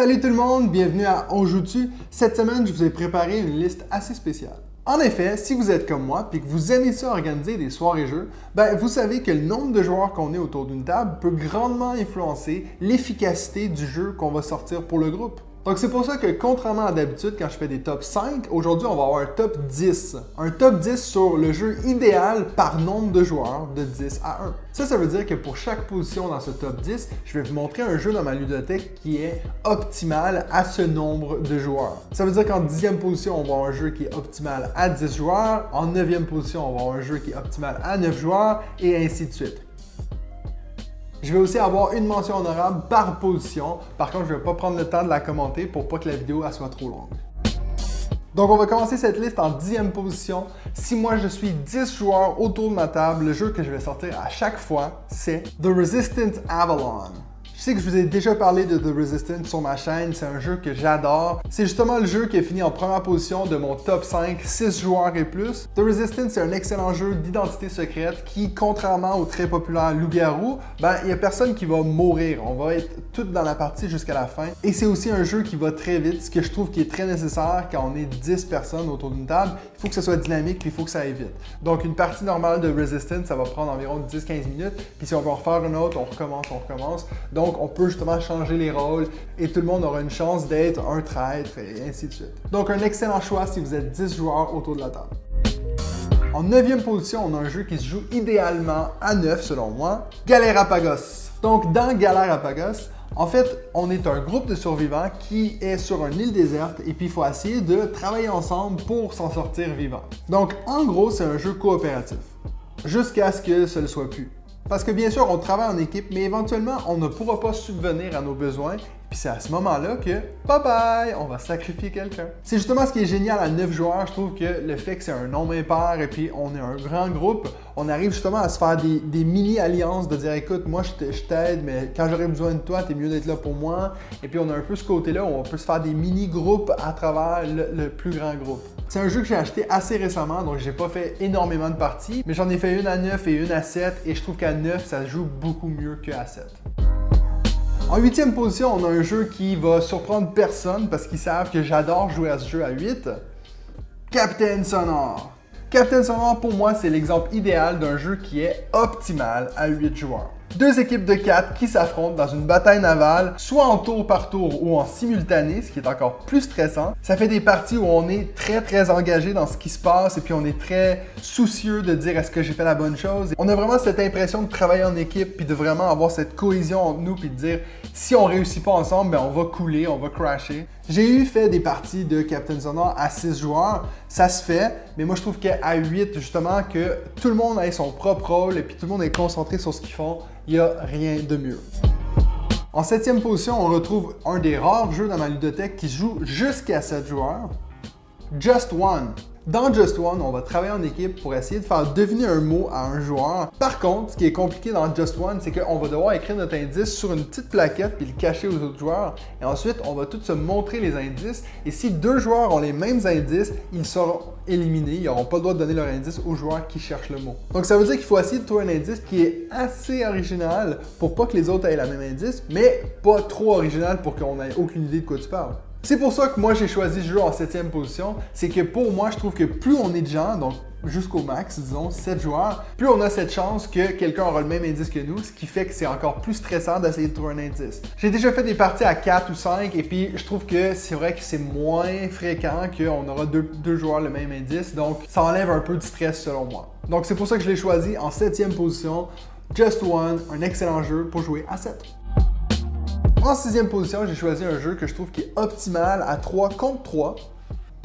Salut tout le monde, bienvenue à On Joue-tu. Cette semaine, je vous ai préparé une liste assez spéciale. En effet, si vous êtes comme moi et que vous aimez ça organiser des soirées jeux, vous savez que le nombre de joueurs qu'on est autour d'une table peut grandement influencer l'efficacité du jeu qu'on va sortir pour le groupe. Donc c'est pour ça que contrairement à d'habitude quand je fais des top 5, aujourd'hui on va avoir un top 10. Un top 10 sur le jeu idéal par nombre de joueurs de 10 à 1. Ça veut dire que pour chaque position dans ce top 10, je vais vous montrer un jeu dans ma ludothèque qui est optimal à ce nombre de joueurs. Ça veut dire qu'en 10e position, on va avoir un jeu qui est optimal à 10 joueurs. En 9e position, on va avoir un jeu qui est optimal à 9 joueurs et ainsi de suite. Je vais aussi avoir une mention honorable par position. Par contre, je ne vais pas prendre le temps de la commenter pour pas que la vidéo soit trop longue. Donc, on va commencer cette liste en 10e position. Si moi, je suis 10 joueurs autour de ma table, le jeu que je vais sortir à chaque fois, c'est The Resistance Avalon. Je sais que je vous ai déjà parlé de The Resistance sur ma chaîne, c'est un jeu que j'adore. C'est justement le jeu qui a fini en première position de mon top 5, 6 joueurs et plus. The Resistance, c'est un excellent jeu d'identité secrète qui, contrairement au très populaire Loup-Garou, il n'y a personne qui va mourir. On va être tous dans la partie jusqu'à la fin. Et c'est aussi un jeu qui va très vite, ce que je trouve qui est très nécessaire quand on est 10 personnes autour d'une table. Il faut que ce soit dynamique et il faut que ça aille vite. Donc, une partie normale de Resistance, ça va prendre environ 10-15 minutes. Puis si on va en refaire une autre, on recommence. Donc, on peut justement changer les rôles et tout le monde aura une chance d'être un traître et ainsi de suite. Donc, un excellent choix si vous êtes 10 joueurs autour de la table. En 9e position, on a un jeu qui se joue idéalement à 9 selon moi, Galerapagos. Donc, dans Galerapagos, en fait, on est un groupe de survivants qui est sur une île déserte et puis il faut essayer de travailler ensemble pour s'en sortir vivant. Donc, en gros, c'est un jeu coopératif, jusqu'à ce que ce ne le soit plus. Parce que bien sûr, on travaille en équipe, mais éventuellement, on ne pourra pas subvenir à nos besoins. Puis c'est à ce moment-là que, bye bye, on va sacrifier quelqu'un. C'est justement ce qui est génial à 9 joueurs. Je trouve que le fait que c'est un nombre impair et puis on est un grand groupe, on arrive justement à se faire des mini-alliances, de dire écoute, moi je t'aide, mais quand j'aurai besoin de toi, t'es mieux d'être là pour moi. Et puis on a un peu ce côté-là où on peut se faire des mini-groupes à travers le plus grand groupe. C'est un jeu que j'ai acheté assez récemment, donc j'ai pas fait énormément de parties, mais j'en ai fait une à 9 et une à 7, et je trouve qu'à 9, ça joue beaucoup mieux qu'à 7. En 8e position, on a un jeu qui va surprendre personne parce qu'ils savent que j'adore jouer à ce jeu à 8. Captain Sonor. Captain Sonor, pour moi, c'est l'exemple idéal d'un jeu qui est optimal à 8 joueurs. Deux équipes de 4 qui s'affrontent dans une bataille navale, soit en tour par tour ou en simultané, ce qui est encore plus stressant. Ça fait des parties où on est très engagé dans ce qui se passe et puis on est très soucieux de dire est-ce que j'ai fait la bonne chose. On a vraiment cette impression de travailler en équipe puis de vraiment avoir cette cohésion entre nous puis de dire si on réussit pas ensemble, on va couler, on va crasher. J'ai fait des parties de Captain Sonor à 6 joueurs, ça se fait, mais moi je trouve qu'à 8, justement, que tout le monde ait son propre rôle et puis tout le monde est concentré sur ce qu'ils font, il n'y a rien de mieux. En 7e position, on retrouve un des rares jeux dans ma ludothèque qui se joue jusqu'à 7 joueurs, Just One. Dans Just One, on va travailler en équipe pour essayer de faire deviner un mot à un joueur. Par contre, ce qui est compliqué dans Just One, c'est qu'on va devoir écrire notre indice sur une petite plaquette puis le cacher aux autres joueurs. Et ensuite, on va tous se montrer les indices. Et si 2 joueurs ont les mêmes indices, ils seront éliminés. Ils n'auront pas le droit de donner leur indice aux joueurs qui cherchent le mot. Donc ça veut dire qu'il faut essayer de trouver un indice qui est assez original pour pas que les autres aient le même indice, mais pas trop original pour qu'on ait aucune idée de quoi tu parles. C'est pour ça que moi j'ai choisi ce jeu en 7e position, c'est que pour moi je trouve que plus on est de gens, donc jusqu'au max, disons 7 joueurs, plus on a cette chance que quelqu'un aura le même indice que nous, ce qui fait que c'est encore plus stressant d'essayer de trouver un indice. J'ai déjà fait des parties à 4 ou 5 et puis je trouve que c'est vrai que c'est moins fréquent qu'on aura deux joueurs le même indice, donc ça enlève un peu de stress selon moi. Donc c'est pour ça que je l'ai choisi en 7e position, Just One, un excellent jeu pour jouer à 7. En 6e position, j'ai choisi un jeu que je trouve qui est optimal à 3 contre 3,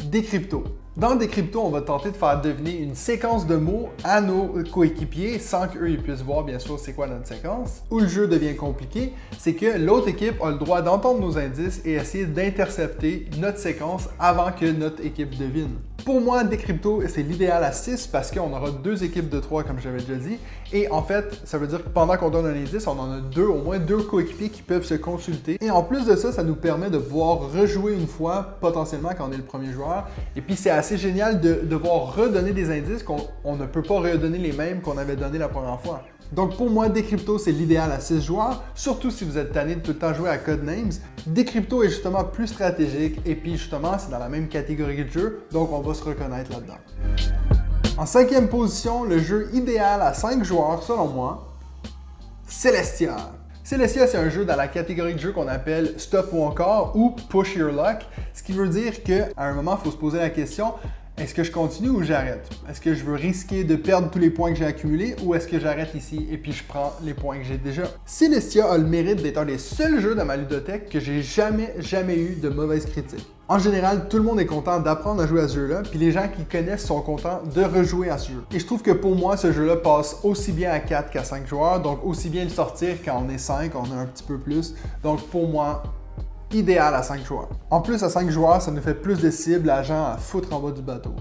Décrypto. Dans Décrypto, on va tenter de faire deviner une séquence de mots à nos coéquipiers sans qu'eux puissent voir bien sûr c'est quoi notre séquence. Où le jeu devient compliqué, c'est que l'autre équipe a le droit d'entendre nos indices et essayer d'intercepter notre séquence avant que notre équipe devine. Pour moi, Decrypto, c'est l'idéal à 6 parce qu'on aura 2 équipes de 3 comme j'avais déjà dit. Et en fait, ça veut dire que pendant qu'on donne un indice, on en a au moins deux coéquipiers qui peuvent se consulter. Et en plus de ça, ça nous permet de pouvoir rejouer une fois, potentiellement quand on est le premier joueur. Et puis c'est assez génial de devoir redonner des indices qu'on ne peut pas redonner les mêmes qu'on avait donnés la première fois. Donc pour moi, Decrypto, c'est l'idéal à 6 joueurs, surtout si vous êtes tanné de tout le temps jouer à Codenames. Decrypto est justement plus stratégique et puis justement, c'est dans la même catégorie de jeu, donc on va se reconnaître là-dedans. En 5e position, le jeu idéal à 5 joueurs, selon moi, Celestia. Celestia, c'est un jeu dans la catégorie de jeu qu'on appelle Stop ou encore ou Push Your Luck, ce qui veut dire qu'à un moment, il faut se poser la question, est-ce que je continue ou j'arrête? Est-ce que je veux risquer de perdre tous les points que j'ai accumulés ou est-ce que j'arrête ici et puis je prends les points que j'ai déjà? Celestia a le mérite d'être un des seuls jeux de ma ludothèque que j'ai jamais eu de mauvaises critiques. En général, tout le monde est content d'apprendre à jouer à ce jeu-là, puis les gens qui connaissent sont contents de rejouer à ce jeu. Et je trouve que pour moi, ce jeu-là passe aussi bien à 4 qu'à 5 joueurs, donc aussi bien le sortir quand on est 5, on a un petit peu plus. Donc pour moi, idéal à 5 joueurs. En plus, à 5 joueurs, ça nous fait plus de cibles à gens à foutre en bas du bateau.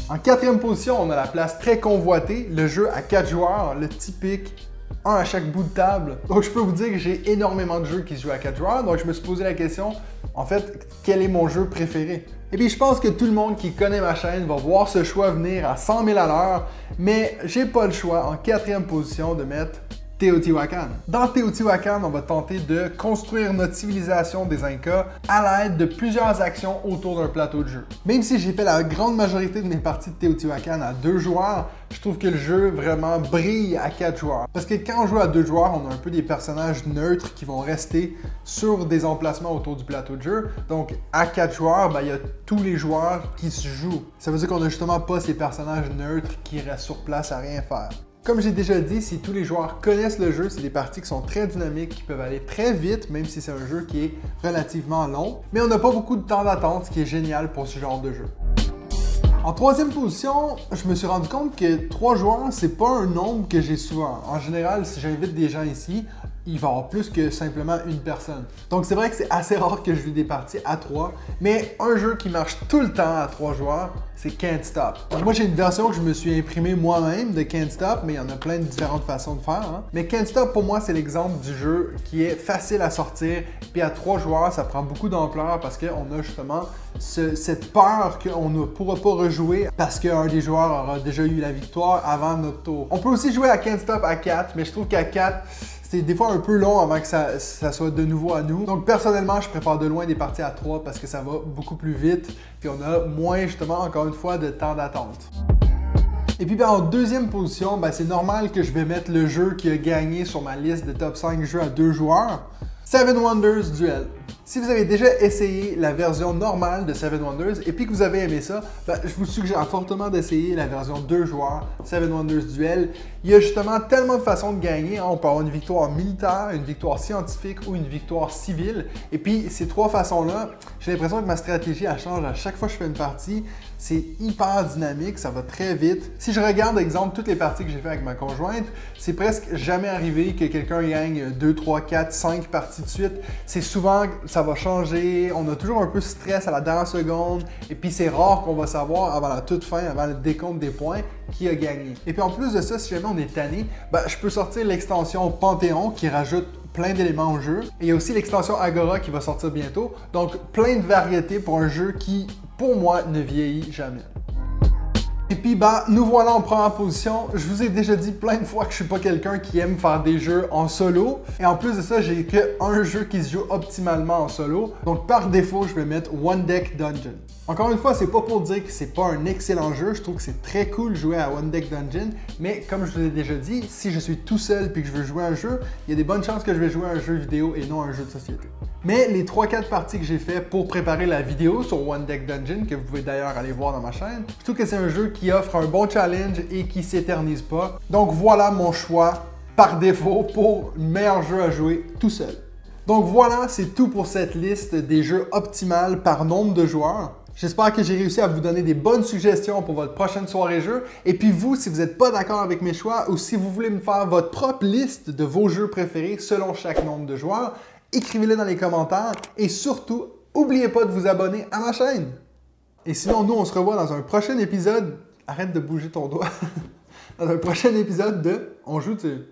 En 4e position, on a la place très convoitée, le jeu à 4 joueurs, le typique 1 à chaque bout de table. Donc je peux vous dire que j'ai énormément de jeux qui se jouent à 4 joueurs, donc je me suis posé la question, en fait, quel est mon jeu préféré? Et puis je pense que tout le monde qui connaît ma chaîne va voir ce choix venir à 100 000 à l'heure, mais j'ai pas le choix en 4e position de mettre Teotihuacan. Dans Teotihuacan, on va tenter de construire notre civilisation des Incas à l'aide de plusieurs actions autour d'un plateau de jeu. Même si j'ai fait la grande majorité de mes parties de Teotihuacan à 2 joueurs, je trouve que le jeu vraiment brille à 4 joueurs. Parce que quand on joue à 2 joueurs, on a un peu des personnages neutres qui vont rester sur des emplacements autour du plateau de jeu. Donc à 4 joueurs, il y a tous les joueurs qui se jouent. Ça veut dire qu'on n'a justement pas ces personnages neutres qui restent sur place à rien faire. Comme j'ai déjà dit, si tous les joueurs connaissent le jeu, c'est des parties qui sont très dynamiques, qui peuvent aller très vite, même si c'est un jeu qui est relativement long. Mais on n'a pas beaucoup de temps d'attente, ce qui est génial pour ce genre de jeu. En 3e position, je me suis rendu compte que 3 joueurs, c'est pas un nombre que j'ai souvent. En général, si j'invite des gens ici, il va y avoir plus que simplement une personne. Donc c'est vrai que c'est assez rare que je joue des parties à 3, mais un jeu qui marche tout le temps à 3 joueurs, c'est Can't Stop. Donc moi j'ai une version que je me suis imprimée moi-même de Can't Stop, mais il y en a plein de différentes façons de faire. Mais Can't Stop pour moi c'est l'exemple du jeu qui est facile à sortir, puis à 3 joueurs ça prend beaucoup d'ampleur parce qu'on a justement cette peur qu'on ne pourra pas rejouer parce qu'un des joueurs aura déjà eu la victoire avant notre tour. On peut aussi jouer à Can't Stop à 4, mais je trouve qu'à 4, c'est des fois un peu long avant que ça soit de nouveau à nous. Donc personnellement, je préfère de loin des parties à 3 parce que ça va beaucoup plus vite puis on a moins justement, encore une fois, de temps d'attente. Et puis en 2e position, c'est normal que je vais mettre le jeu qui a gagné sur ma liste de top 5 jeux à 2 joueurs, Seven Wonders Duel. Si vous avez déjà essayé la version normale de Seven Wonders et puis que vous avez aimé ça, je vous suggère fortement d'essayer la version 2 joueurs, Seven Wonders Duel. Il y a justement tellement de façons de gagner. On peut avoir une victoire militaire, une victoire scientifique ou une victoire civile. Et puis ces 3 façons-là, j'ai l'impression que ma stratégie elle change à chaque fois que je fais une partie. C'est hyper dynamique, ça va très vite. Si je regarde, exemple, toutes les parties que j'ai fait avec ma conjointe, c'est presque jamais arrivé que quelqu'un gagne 2, 3, 4, 5 parties de suite. C'est souvent, ça va changer, on a toujours un peu de stress à la dernière seconde, et puis c'est rare qu'on va savoir avant la toute fin, avant le décompte des points, qui a gagné. Et puis en plus de ça, si jamais on est tanné, je peux sortir l'extension Panthéon qui rajoute plein d'éléments au jeu. Et il y a aussi l'extension Agora qui va sortir bientôt. Donc plein de variétés pour un jeu qui, pour moi, ne vieillit jamais. Et puis nous voilà en première position. Je vous ai déjà dit plein de fois que je suis pas quelqu'un qui aime faire des jeux en solo. Et en plus de ça, j'ai qu'un jeu qui se joue optimalement en solo. Donc par défaut, je vais mettre One Deck Dungeon. Encore une fois, c'est pas pour dire que c'est pas un excellent jeu, je trouve que c'est très cool de jouer à One Deck Dungeon, mais comme je vous l'ai déjà dit, si je suis tout seul et que je veux jouer à un jeu, il y a des bonnes chances que je vais jouer à un jeu vidéo et non à un jeu de société. Mais les 3-4 parties que j'ai fait pour préparer la vidéo sur One Deck Dungeon, que vous pouvez d'ailleurs aller voir dans ma chaîne, je trouve que c'est un jeu qui offre un bon challenge et qui s'éternise pas. Donc voilà mon choix par défaut pour le meilleur jeu à jouer tout seul. Donc voilà, c'est tout pour cette liste des jeux optimales par nombre de joueurs. J'espère que j'ai réussi à vous donner des bonnes suggestions pour votre prochaine soirée jeu. Et puis vous, si vous n'êtes pas d'accord avec mes choix ou si vous voulez me faire votre propre liste de vos jeux préférés selon chaque nombre de joueurs, écrivez-le dans les commentaires et surtout, n'oubliez pas de vous abonner à ma chaîne. Et sinon, nous, on se revoit dans un prochain épisode. Arrête de bouger ton doigt. Dans un prochain épisode de On joue-tu?